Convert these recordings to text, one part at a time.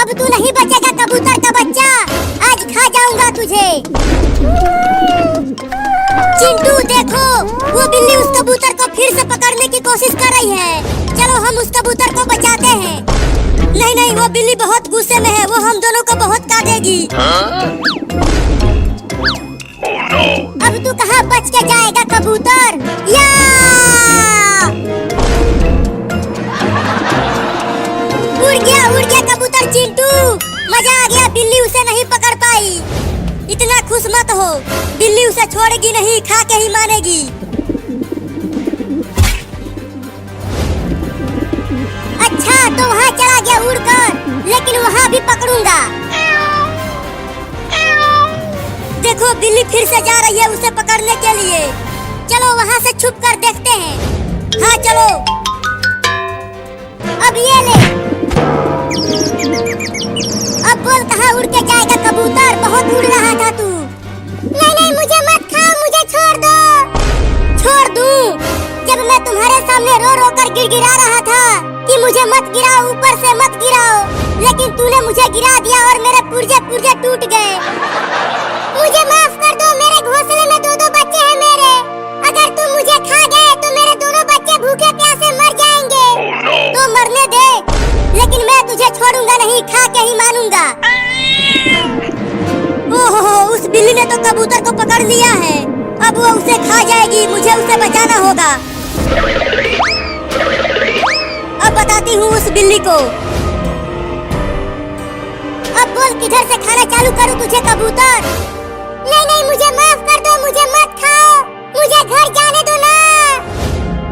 अब तू नहीं बचेगा कबूतर का बच्चा, आज खा जाऊंगा तुझे। चिंटू देखो, वो बिल्ली उस कबूतर को फिर से पकड़ने की कोशिश कर रही है। चलो हम उस कबूतर को बचाते हैं। नहीं नहीं, वो बिल्ली बहुत गुस्से में है, वो हम दोनों को बहुत काटेगी। अब तू कहाँ बच के जाएगा कबूतर? या उड़ गया कबूतर चिंटू, मजा आ गया। बिल्ली उसे नहीं पकड़ पाई। इतना खुश मत हो, बिल्ली उसे छोड़ेगी नहीं, खा के ही मानेगी। अच्छा तो वहाँ चला गया उड़कर, लेकिन वहाँ भी पकड़ूंगा। देखो बिल्ली फिर से जा रही है उसे पकड़ने के लिए। चलो वहाँ से छुप कर देखते हैं। हाँ चलो, अब ये ले। अब बोल कहाँ उड़ के जाएगा कबूतर, बहुत उड़ रहा था तू। नहीं नहीं, मुझे मत खाओ, मुझे छोड़ दो। छोड़ दूं? जब मैं तुम्हारे सामने रो रो कर गिड़गिड़ा रहा था कि मुझे मत गिराओ, ऊपर से मत गिराओ, लेकिन तूने मुझे गिरा दिया और मेरे पुर्जे पुर्जे टूट गए। मुझे माफ कर दो, मेरे घोंसले में दो बच्चे हैं मेरे। अगर तुम मुझे खा गए तो मेरे दोनों बच्चे भूखे प्यासे मर जाएंगे। तो मरने दे, लेकिन मैं तुझे छोड़ूंगा नहीं, खा के ही मानूंगा। ओहो, उस बिल्ली ने तो कबूतर को पकड़ लिया है, अब वो उसे खा जाएगी। मुझे उसे बचाना होगा। अब बताती हूँ उस बिल्ली को। अब बोल किधर से खाना चालू करूँ तुझे कबूतर? नहीं नहीं, मुझे माफ कर दो, मुझे मत खाओ, मुझे घर जाने दो ना।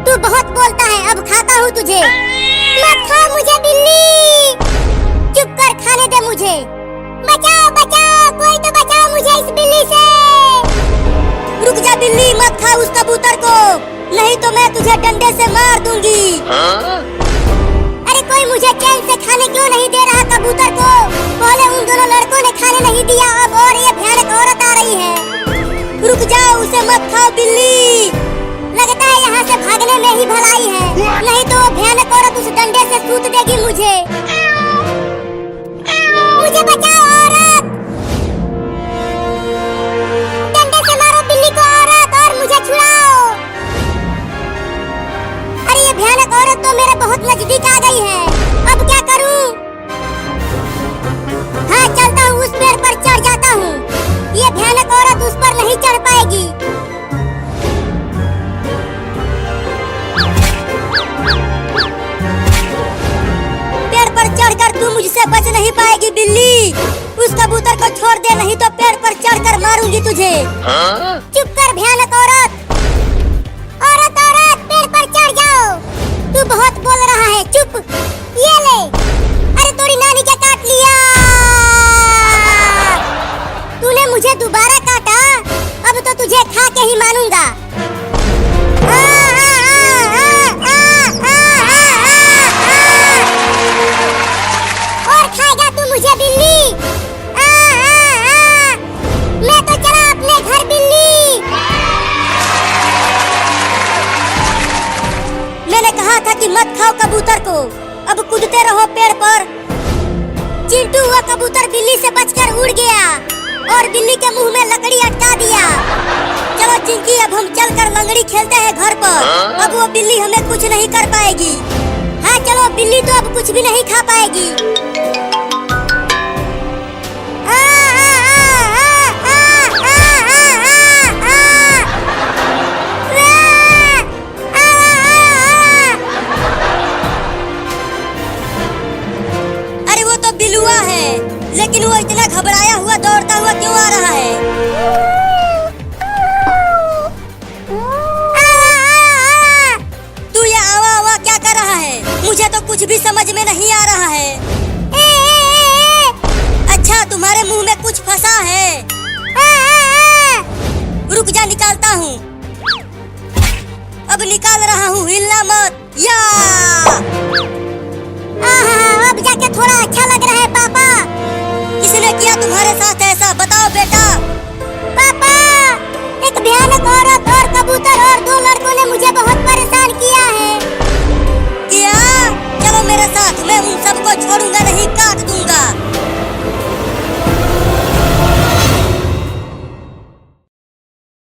तू बहुत बोलता है, अब खाता हूँ तुझे। मत खाओ मुझे बिल्ली, चुप कर, खाने दे मुझे। बचाओ बचाओ, कोई तो बचाओ मुझे इस बिल्ली से। रुक जा बिल्ली, मत खा उस कबूतर को, नहीं तो मैं तुझे डंडे से मार दूंगी। अरे कोई मुझे चैन से खाने क्यों नहीं दे रहा कबूतर को? पहले उन दोनों लड़कों ने खाने नहीं दिया, अब और ये भयानक औरत आ रही है। रुक जाओ, उसे मत खाओ बिल्ली। लगता है यहाँ से भागने में ही भलाई है, नहीं तो वो भयानक औरत उस डंडे से सूत देगी मुझे। मुझे बचाओ औरत, डंडे से मारो बिल्ली को औरत, और मुझे छुड़ाओ। अरे ये भयानक औरत तो मेरे बहुत नजदीक आ गई है, अब क्या करूं? हाँ चलता हूँ, उस पेड़ पर चढ़ जाता हूँ। ये भयानक औरत उस पर नहीं चढ़ पाएगी। पेड़ पर चढ़कर तू मुझसे बच नहीं पाएगी बिल्ली। उस कबूतर को छोड़ दे, नहीं तो पेड़ पर चढ़कर मारूंगी तुझे। चुप कर भयानक औरत। औरत औरत, पेड़ पर चढ़ जाओ, तू बहुत बोल रहा है, चुप। ये ले। अरे तोरी नानी क्या काट लिया? तूने मुझे दोबारा काटा, अब तो तुझे खा के ही मानूंगा। और खाएगा तू मुझे बिल्ली? मैं तो चला अपने घर बिल्ली। मैंने कहा था कि मत खाओ कबूतर को, अब कूदते रहो पेड़ पर। चिंटू हुआ कबूतर बिल्ली से बचकर उड़ गया और बिल्ली के मुंह में लकड़ी अटका दिया। चलो चिंकी, अब हम चलकर लंगड़ी खेलते हैं घर पर। अब वो बिल्ली हमें कुछ नहीं कर पाएगी। हाँ चलो, बिल्ली तो अब कुछ भी नहीं खा पाएगी। अरे वो तो बिलुआ है, लेकिन वो इतना घबराया हुआ दौड़ता हुआ क्यों आ रहा है? तू ये आवा आवा क्या कर रहा है? मुझे तो कुछ भी समझ में नहीं आ रहा है। अच्छा, तुम्हारे मुंह में कुछ फंसा है। रुक जा, निकालता हूँ। अब निकाल रहा हूँ, हिलना मत। या अब जाके थोड़ा अच्छा लग रहा है पापा। किसने किया तुम्हारे साथ ऐसा, बताओ बेटा। पापा, एक भयानक औरत और कबूतर और दो लड़कों ने मुझे बहुत परेशान किया है। किया? चलो मेरे साथ, मैं उन सबको छोड़ूंगा नहीं।